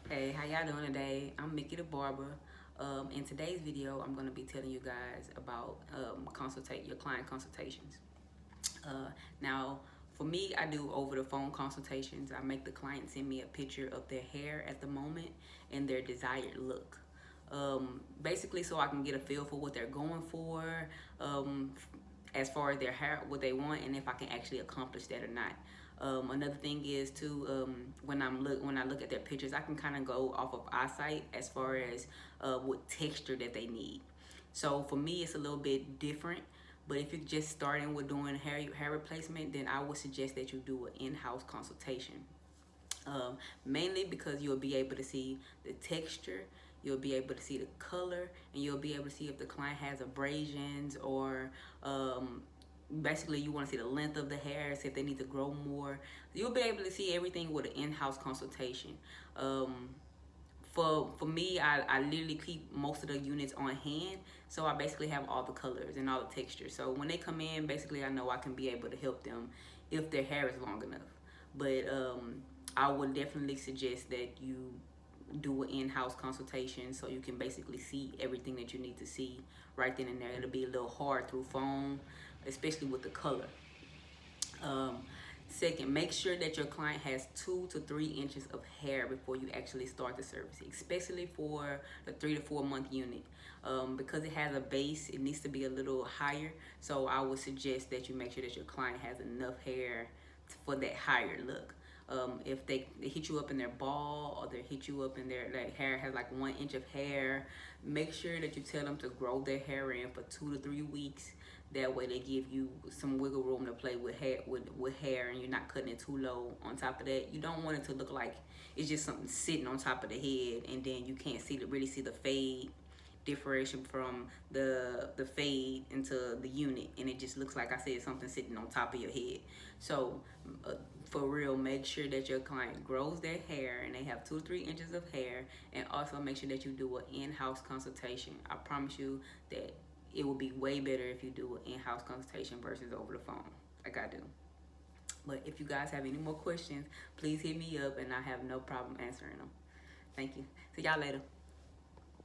Hey, how y'all doing today? I'm Mickey the Barber. In today's video, I'm going to be telling you guys about your client consultations. Now, for me, I do over the phone consultations. I make the client send me a picture of their hair at the moment and their desired look. Basically, so I can get a feel for what they're going for, um, as far as their hair, what they want, and if I can actually accomplish that or not. Another thing is too, when I look at their pictures, I can kind of go off of eyesight as far as what texture that they need. So for me, it's a little bit different. But if you're just starting with doing hair replacement, then I would suggest that you do an in-house consultation. Mainly because you'll be able to see the texture, you'll be able to see the color, and you'll be able to see if the client has abrasions or basically you want to see the length of the hair, see if they need to grow more. You'll be able to see everything with an in-house consultation. For me, I literally keep most of the units on hand, so I basically have all the colors and all the textures. So when they come in, basically I know I can be able to help them if their hair is long enough. But I would definitely suggest that you do an in-house consultation so you can basically see everything that you need to see right then and there. It'll be a little hard through phone, especially with the color. Second, make sure that your client has 2 to 3 inches of hair before you actually start the service, especially for the 3 to 4 month unit. Because it has a base, it needs to be a little higher. So I would suggest that you make sure that your client has enough hair for that higher look. If they hit you up in their ball, or they hit you up in their hair has like 1 inch of hair, make sure that you tell them to grow their hair in for 2 to 3 weeks. That way they give you some wiggle room to play with hair, and you're not cutting it too low. On top of that, you don't want it to look like it's just something sitting on top of the head, and then you can't really see the fade differentiation from the fade into the unit, and it just looks like I said something sitting on top of your head. So for real, make sure that your client grows their hair and they have 2 to 3 inches of hair, and also make sure that you do an in-house consultation. I promise you that it will be way better if you do an in-house consultation versus over the phone like I do. But if you guys have any more questions, please hit me up and I have no problem answering them. Thank you. See y'all later.